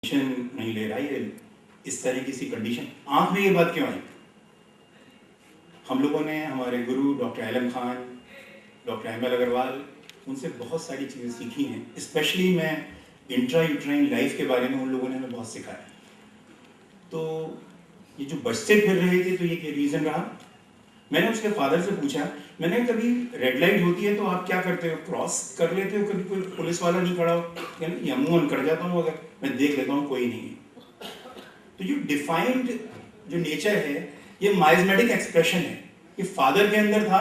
नहीं ले रहा है, इस तरह की सी कंडीशन। आंख में ये बात क्यों आई? हम लोगों ने हमारे गुरु डॉक्टर आलम खान, डॉक्टर अहमद अग्रवाल, उनसे बहुत सारी चीज़ें सीखी हैं। स्पेशली मैं इंट्रा यूट्राइन लाइफ के बारे में उन लोगों ने हमें बहुत सिखाया। तो ये जो बच्चे फिर रहे थे, तो ये क्या रीज़न रहा? मैंने उसके फादर से पूछा, मैंने कभी रेड लाइट होती है तो आप क्या करते हो, क्रॉस कर लेते हो? कभी कोई पुलिस वाला नहीं खड़ा हो? या अमूमन कर जाता हूँ, अगर मैं देख लेता हूँ कोई नहीं है। तो जो डिफाइंड जो नेचर है, ये माइजमेटिक एक्सप्रेशन है, ये फादर के अंदर था।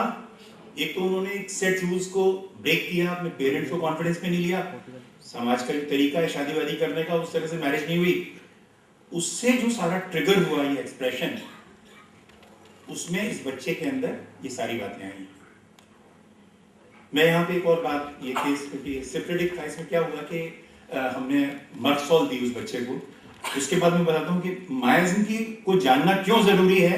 एक तो उन्होंने एक सेट रूल्स को ब्रेक किया, अपने पेरेंट्स को कॉन्फिडेंस में नहीं लिया, समाज का जो तरीका है शादी वादी करने का, उस तरह से मैरिज नहीं हुई। उससे जो सारा ट्रिगर हुआ ये एक्सप्रेशन, उसमें इस बच्चे के अंदर ये सारी बातें आई। मैं यहाँ पे एक और बात, ये केस सिफिलिटिक था, इसमें क्या हुआ कि हमने मर्सॉल दी उस बच्चे को। उसके बाद मैं बताता हूँ कि मायज़म की को जानना क्यों जरूरी है,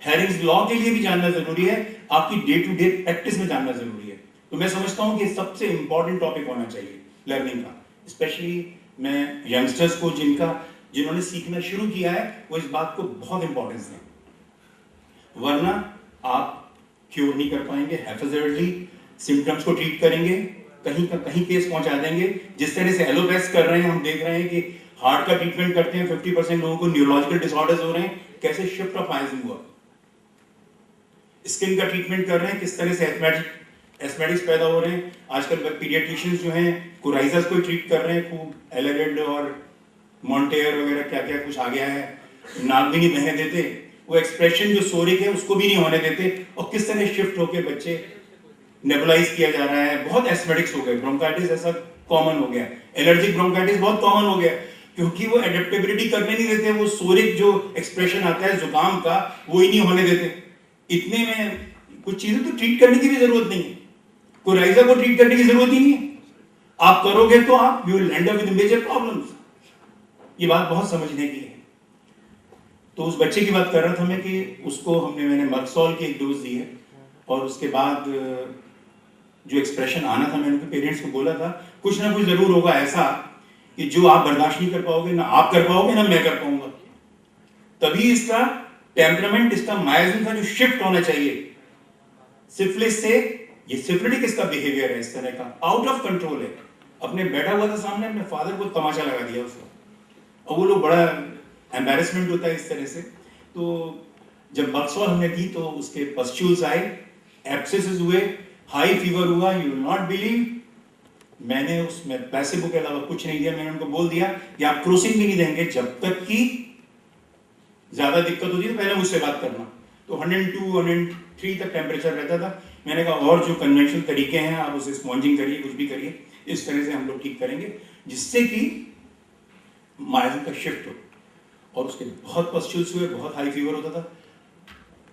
हैरिंग्स लॉ के लिए भी जानना जरूरी है, आपकी डे टू डे प्रैक्टिस में जानना जरूरी है। तो मैं समझता हूँ कि सबसे इंपॉर्टेंट टॉपिक होना चाहिए लर्निंग का। स्पेशली मैं यंगस्टर्स को जिन्होंने सीखना शुरू किया है, वो इस बात को बहुत इंपॉर्टेंस दें, वरना आप क्योर नहीं कर पाएंगे। हैफेजर्डली सिम्टम्स को ट्रीट करेंगे, कहीं का कहीं केस पहुंचा देंगे। जिस तरह से एलोपैथ कर रहे हैं, हम देख रहे हैं कि हार्ट का ट्रीटमेंट करते हैं, 50% लोगों को न्यूरोलॉजिकल डिसऑर्डर्स हो रहे हैं। कैसे शिफ्ट ऑफ माइजम हुआ। स्किन का ट्रीटमेंट कर रहे हैं, किस तरह से एस्थमेटिक्स पैदा हो रहे हैं। आजकल पीडियाट्रिशियंस जो हैं कोराइजास को ट्रीट कर रहे हैं, खूब एलेगेंड और मॉन्टेयर वगैरह क्या क्या कुछ आ गया है। नाक भी नहीं बहने देते, वो एक्सप्रेशन जो सोरिक है उसको भी नहीं होने देते, और किस तरह शिफ्ट होकर बच्चे नेबुलाइज किया जा रहा है। बहुत एस्थमेटिक्स हो गए, ब्रोंकाइटिस ऐसा कॉमन हो गया, एलर्जिक ब्रोंकाइटिस बहुत कॉमन हो गया, क्योंकि वो एडेप्टेबिलिटी करने नहीं देते। वो सोरिक जो एक्सप्रेशन आता है जुकाम का, वो ही नहीं होने देते। इतने में कुछ चीजें तो ट्रीट करने की भी जरूरत नहीं है, कोराइजा को ट्रीट करने की जरूरत ही नहीं है। आप करोगे तो आप you will end up with major problems. ये बात बहुत समझने की है। तो उस बच्चे की बात कर रहा था मैं कि उसको मैंने मर्सॉल की एक डोज दी है, और उसके बाद जो एक्सप्रेशन आना था, मैंने उनके पेरेंट्स को बोला था कुछ ना कुछ जरूर होगा ऐसा कि जो आप बर्दाश्त नहीं कर पाओगे, ना आप कर पाओगे ना मैं कर पाऊंगा। तभी इसका टेम्परामेंट, इसका माइजम का जो शिफ्ट होना चाहिए सिफिलिस से, ये सिफिलिटिक इसका बिहेवियर है, इस तरह का आउट ऑफ कंट्रोल है। अपने बैठा हुआ था सामने, अपने फादर को तमाशा लगा दिया उसको, और वो लोग बड़ा एम्बैरेसमेंट होता है इस तरह से। तो जब मर्सॉल हमने दी तो उसके पस्ट्यूल्स आए, एब्सेसेस हुए, हाई फीवर हुआ। यू विल नॉट बिलीव, मैंने उसमें प्लेसिबो के अलावा कुछ नहीं दिया। मैंने उनको बोल दिया कि आप क्रोसिन भी नहीं देंगे जब तक कि ज्यादा दिक्कत होती है, तो पहले मुझसे बात करना। तो 102 103 तक टेम्परेचर रहता था। मैंने कहा और जो कन्वेंशनल तरीके हैं आप उसे स्पॉन्जिंग करिए, कुछ भी करिए, इस तरह से हम लोग ठीक करेंगे जिससे कि माइजम का शिफ्ट हो। और उसके बहुत पस्ट्यूल्स हुए, बहुत हाई फीवर होता था।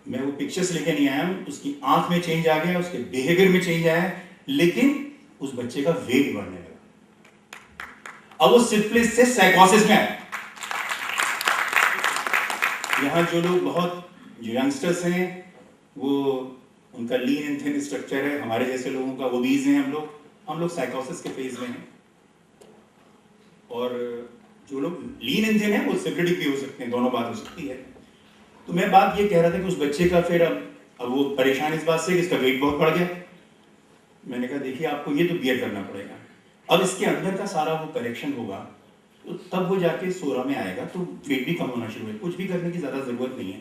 मैं वो पिक्चर्स लेके नहीं आया हूँ, उसकी आंख में चेंज आ गया, उसके बिहेवियर में चेंज आया, लेकिन उस बच्चे का वेट बढ़ने लगा। अब वो सिफिलिस से साइकोसिस में आया। यहाँ जो लोग बहुत जो यंगस्टर्स हैं, वो उनका लीन एंड थिन स्ट्रक्चर है, हमारे जैसे लोगों का ओबीज हैं हम लोग साइकोसिस के फेज में हैं। और जो लोग लीन एंड थिन है वो सिफिलिटिक भी हो सकते हैं, दोनों बात हो सकती है। तो मैं बात ये कह रहा था कि उस बच्चे का फिर अब वो परेशान इस बात से कि इसका वेट बहुत बढ़ गया। मैंने कहा देखिए आपको ये तो बियर करना पड़ेगा, अब इसके अंदर का सारा वो करेक्शन होगा तो तब वो जाके 16 में आएगा, तो वेट भी कम होना शुरू है। कुछ भी करने की ज़्यादा ज़रूरत नहीं है,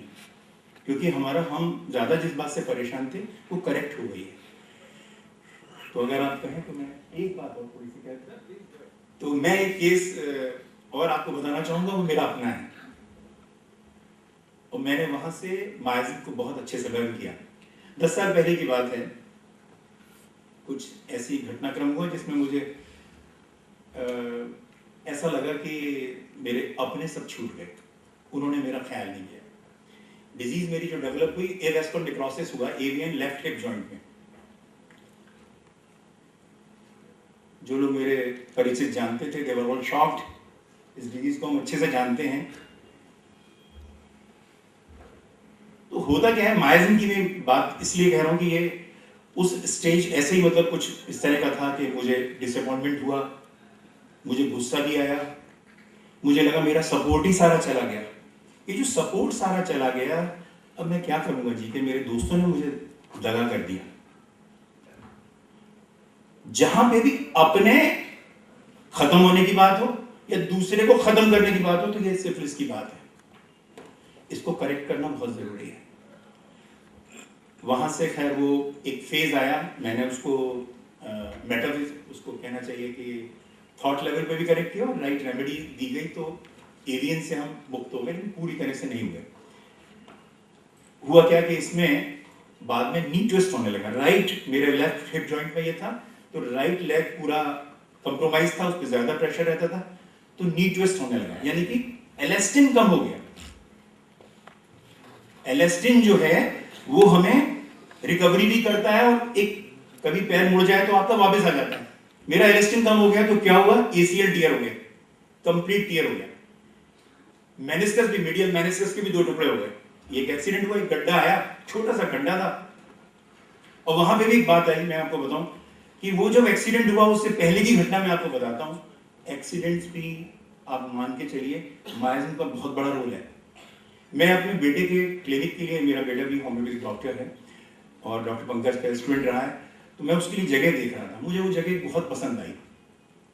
क्योंकि हम ज़्यादा जिस बात से परेशान थे वो करेक्ट हो गई है। तो अगर आप कहें तो मैं एक बात और थोड़ी सी कहता, तो मैं एक केस और आपको बताना चाहूँगा, वो मेरा अपना है, और मैंने वहाँ से माइजम को बहुत अच्छे से लर्न किया। 10 साल पहले की बात है, कुछ ऐसी घटनाक्रम हुआ जिसमें मुझे ऐसा लगा कि मेरे अपने सब छूट गए, उन्होंने मेरा ख्याल नहीं किया। डिजीज मेरी जो डेवलप हुई, एवेस्कुलर नेक्रोसिस हुआ एवियन लेफ्ट हिप जॉइंट में। जो लोग मेरे परिचित जानते थे, दे वर ऑल शॉक्ड। इस डिजीज को हम अच्छे से जानते हैं। तो होता क्या है, माइजम की मैं बात इसलिए कह रहा हूं कि ये उस स्टेज ऐसे ही मतलब कुछ इस तरह का था कि मुझे डिसअपॉइंटमेंट हुआ, मुझे गुस्सा भी आया, मुझे लगा मेरा सपोर्ट ही सारा चला गया। ये जो सपोर्ट सारा चला गया, अब मैं क्या करूंगा जी, कि मेरे दोस्तों ने मुझे दगा कर दिया। जहां पे भी अपने खत्म होने की बात हो या दूसरे को खत्म करने की बात हो, तो ये सिफिलिस की बात है। इसको करेक्ट करना बहुत जरूरी है। वहां से खैर वो एक फेज आया, मैंने उसको मेटाफिजिक्स उसको कहना चाहिए कि थॉट लेवल पे भी करेक्ट किया और राइट रेमेडी दी गई, तो एवियन से हम मुक्त हो गए, लेकिन पूरी तरह से नहीं हुए। हुआ क्या कि इसमें बाद में नी ट्विस्ट होने लगा। राइट, मेरे लेफ्ट हिप जॉइंट में ये था, तो राइट लेग पूरा कंप्रोमाइज था, उस पर ज्यादा प्रेशर रहता था, तो नी ट्विस्ट होने लगा, यानी कि एलास्टिन कम हो गया। एलास्टिन जो है वो हमें रिकवरी भी करता है, और एक कभी पैर मुड़ जाए तो आपका वापस आ जाता है। मेरा एलास्टिन कम हो गया तो क्या हुआ, एसीएल टियर हो गया, कंप्लीट टियर हो गया। मेनिस्कस भी, मीडियल मेनिस्कस के भी 2 टुकड़े हो गए। ये एक एक्सीडेंट हुआ, एक गड्ढा आया, छोटा सा गड्ढा था, और वहां पे भी एक बात आई, मैं आपको बताऊं कि वो जब एक्सीडेंट हुआ उससे पहले की घटना मैं आपको बताता हूं। एक्सीडेंट्स भी आप मान के चलिए मायाजन का बहुत बड़ा रोल है। मैं अपने बेटे के क्लिनिक के लिए, मेरा बेटा भी होम्योपैथिक डॉक्टर है और डॉक्टर पंकज का स्टूडेंट रहा है, तो मैं उसके लिए जगह देख रहा था। मुझे वो जगह बहुत पसंद आई।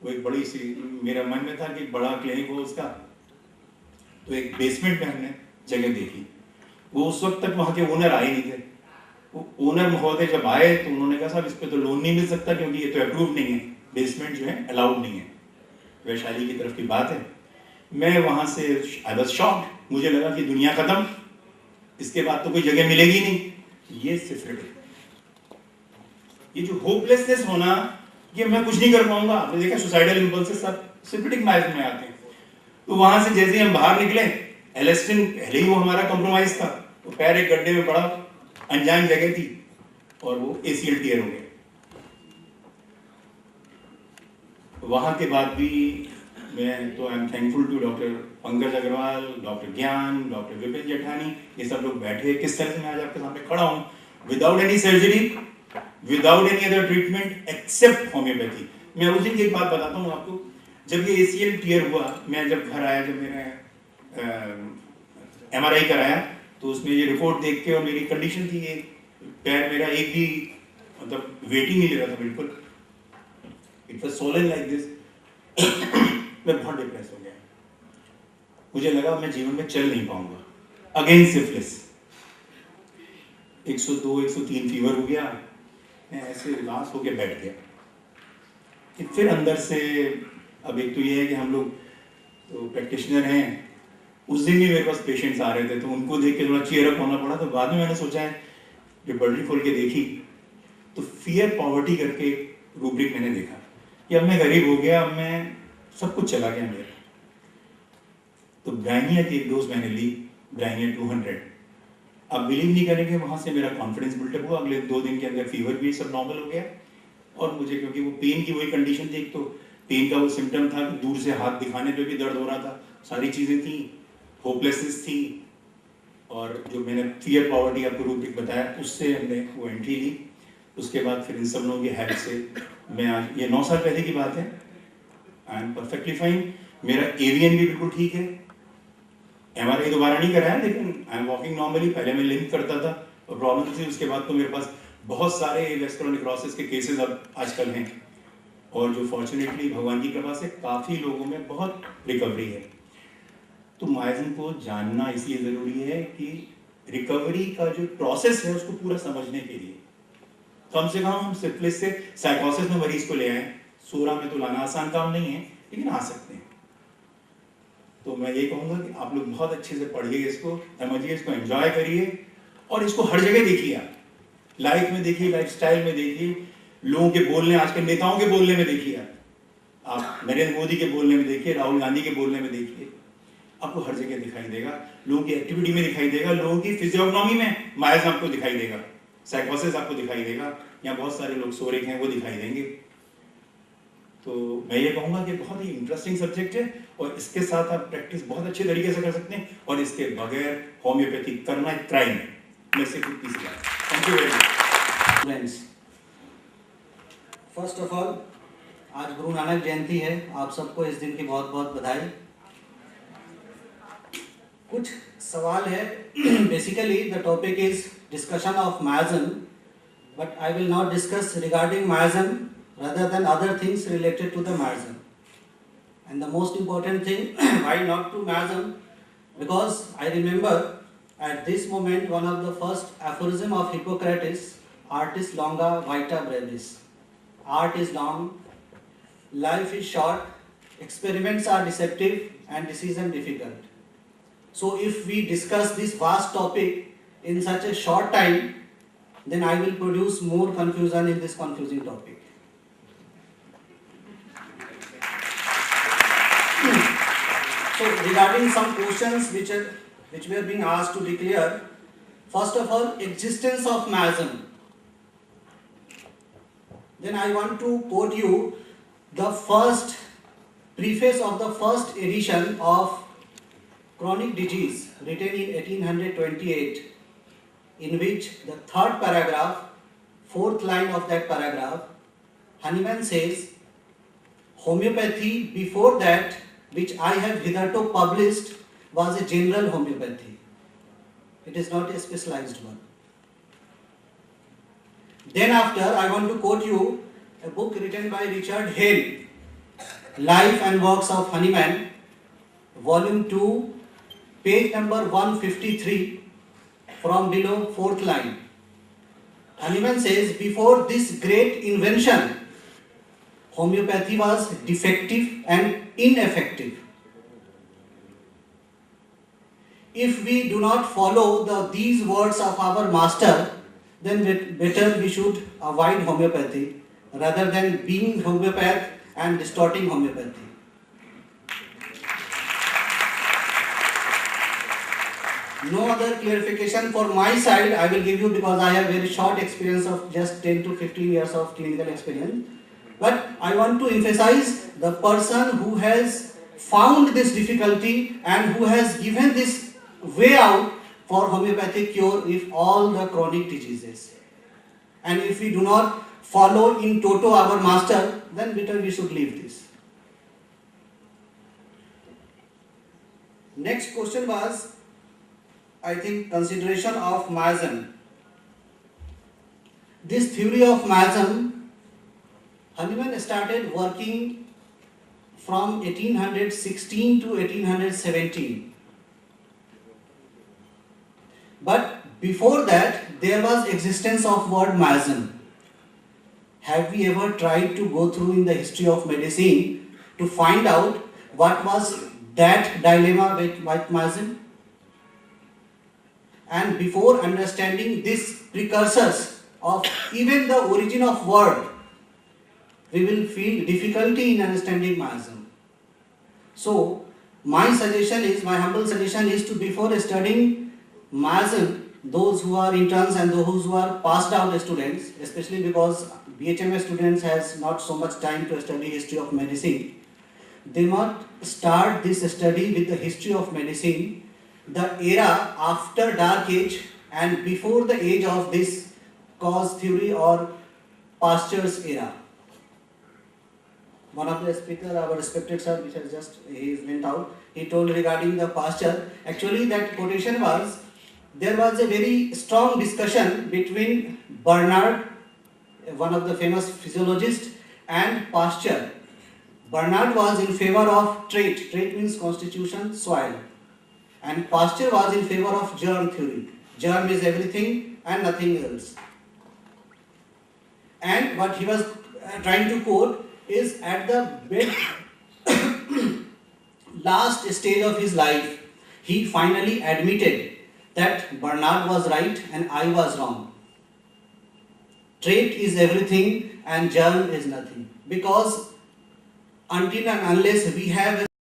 वो एक बड़ी सी, मेरा मन में था कि बड़ा क्लिनिक हो उसका, तो एक बेसमेंट में हमने जगह देखी। वो उस वक्त तक वहाँ के ओनर आए नहीं थे। वो ओनर महोदय जब आए तो उन्होंने कहा साहब इस पे तो लोन नहीं मिल सकता क्योंकि ये तो अप्रूव नहीं है, बेसमेंट जो है अलाउड नहीं है। वैशाली की तरफ की बात है। मैं वहाँ से आई वाज शॉक्ड, मुझे लगा कि दुनिया खत्म, इसके बाद तो कोई जगह मिलेगी नहीं। ये सिफिलिस, ये जो होपलेसनेस होना, ये मैं कुछ नहीं कर पाऊंगा। आपने देखा सुसाइडल इंपल्सेस सब सिफिलिटिक माइग्रेन में आते हैं। तो वहां से जैसे हम बाहर निकले, एलास्टिन पहले ही वो हमारा कंप्रोमाइज था, तो पैर एक गड्ढे में पड़ा, अनजान जगह थी, और वो एसीएल टियर हो गया। वहां के बाद भी मैं तो I am thankful to doctor Pankaj Agarwal, doctor Gyan, doctor Vipin Jethani, ये सब लोग बैठे किस तरह से मैं आज आपके सामने खड़ा हूं, without any surgery, without any other treatment except homoeopathy. मैं उस दिन की एक बात बताता हूँ आपको। जब ये एसीएल टियर हुआ, मैं जब घर आया, जब मैंने एमआरआई कराया, तो उसमें ये रिपोर्ट देख के, और मेरी कंडीशन थी, ये पैर मेरा एक भी मतलब वेट ही नहीं ले रहा था बिल्कुल, it was Solan like this. मैं बहुत डिप्रेस हो गया। मुझे लगा मैं जीवन में चल नहीं पाऊंगा। अगेन सिफिलिस, 102 103 फीवर हो गया, मैं ऐसे उदास होकर बैठ गया। फिर अंदर से, अब एक तो ये है कि हम लोग तो प्रैक्टिशनर हैं, उस दिन भी मेरे पास पेशेंट्स आ रहे थे, तो उनको देख के थोड़ा चीयर अप होना पड़ा। तो बाद में मैंने सोचा है, जब बटरी खोल के देखी, तो फियर पॉवर्टी करके रूब्रिक मैंने देखा कि अब मैं गरीब हो गया, अब मैं सब कुछ चला गया मेरा। तो ब्राइनिया की एक डोज मैंने ली, ब्राइनिया 200। अब बिलीव नहीं करेंगे, वहां से मेरा कॉन्फिडेंस बिल्डअप हुआ। अगले 2 दिन के अंदर फीवर भी सब नॉर्मल हो गया, और मुझे क्योंकि वो पेन की वही कंडीशन थी, तो पेन का वो सिम्टम था कि दूर से हाथ दिखाने पे भी दर्द हो रहा था, सारी चीजें थी, होपलेसनेस थी, और जो मैंने फियर पॉवर्टी आपको रूब्रिक बताया, उससे हमने वो एंट्री ली। उसके बाद फिर इन सब लोगों की हेल्प से मैं आज, ये 9 साल पहले की बात है, आई एम परफेक्टली फाइन। मेरा एवियन भी बिल्कुल ठीक है, एमआरआई दोबारा नहीं कराया, लेकिन आई एम वॉकिंग नॉर्मली। पहले मैं लिंक करता था और प्रॉब्लम थी, उसके बाद तो मेरे पास बहुत सारे वेस्कुलर नेक्रोसिस के केसेस अब आजकल हैं, और जो फॉर्चुनेटली भगवान की कृपा से काफ़ी लोगों में बहुत रिकवरी है। तो मायाजन को जानना इसलिए ज़रूरी है कि रिकवरी का जो प्रोसेस है उसको पूरा समझने के लिए कम से कम हम सिफिलिस से साइकोसिस में मरीज को ले आए। सूरा में तो लाना आसान काम नहीं है, लेकिन आ सकते हैं। तो मैं ये कहूँगा कि आप लोग बहुत अच्छे से पढ़िए, इसको समझिए, इसको एंजॉय करिए, और इसको हर जगह देखिए। आप लाइफ में देखिए, लाइफस्टाइल में देखिए, लोगों के बोलने, आजकल नेताओं के बोलने में देखिए, आप नरेंद्र मोदी के बोलने में देखिए, राहुल गांधी के बोलने में देखिए, आपको हर जगह दिखाई देगा। लोगों की एक्टिविटी में दिखाई देगा, लोगों की फिजियोग्नोमी में मायाजन आपको दिखाई देगा, साइकोसिस आपको दिखाई देगा, यहाँ बहुत सारे लोग सो रहे हैं वो दिखाई देंगे। तो मैं ये कहूँगा कि बहुत ही इंटरेस्टिंग सब्जेक्ट है, और इसके साथ आप प्रैक्टिस बहुत अच्छे तरीके से कर सकते हैं, और इसके बगैर होम्योपैथी करना एक क्राइम है। मैं सिर्फ इतनी सी बात। Thank you very much friends. First of all, आज गुरु नानक जयंती है, आप सबको इस दिन की बहुत बहुत बधाई। कुछ सवाल है. Basically the topic is discussion of miasm, but I will not discuss regarding miasm rather than other things related to the miasm. And the most important thing, why not to miasm? Because I remember at this moment one of the first aphorism of Hippocrates, artis longa vita brevis. Art is long, life is short, experiments are deceptive and decision difficult. So if we discuss this vast topic in such a short time, then I will produce more confusion in this confusing topic. So regarding some questions which were being asked to be clear, first of all, existence of miasm. Then I want to quote you the first preface of the first edition of Chronic Disease, written in 1828, in which the third paragraph, fourth line of that paragraph, Hahnemann says, homeopathy before that, which I have hitherto published, was a general homeopathy. It is not a specialized one. Then after, I want to quote you a book written by Richard Hale, Life and Works of Hahnemann, Volume 2, page number 153, from below fourth line. Hahnemann says, before this great invention, homeopathy was defective and ineffective. If we do not follow these words of our master, then better we should avoid homeopathy rather than being homeopath and distorting homeopathy. No other clarification for my side I will give you, because I have very short experience of just 10 to 15 years of clinical experience. But I want to emphasize the person who has found this difficulty and who has given this way out for homeopathic cure if all the chronic diseases. And if we do not follow in toto our master, then better we should leave this. Next question was, I think, consideration of miasm. This theory of miasm, Hahnemann started working from 1816 to 1817. But before that, there was existence of word miasm. Have we ever tried to go through in the history of medicine to find out what was that dilemma with miasm? And before understanding these precursors of even the origin of word, we will feel difficulty in understanding miasm. So, my humble suggestion is to, before studying miasm, those who are interns and those who are passed out students, especially because BHMS students has not so much time to study history of medicine, they must start this study with the history of medicine, the era after Dark Age and before the age of this cause theory or Pasteur's era. One of the speakers, our respected sir, which has just, he went out, he told regarding the Pasteur, actually that quotation was, there was a very strong discussion between Bernard, one of the famous physiologists, and Pasteur. Bernard was in favor of trait means constitution, soil. And Pasteur was in favor of germ theory. Germ is everything and nothing else. And what he was trying to quote is, at the last stage of his life, he finally admitted that Bernard was right and I was wrong. Trait is everything and germ is nothing. Because until and unless we have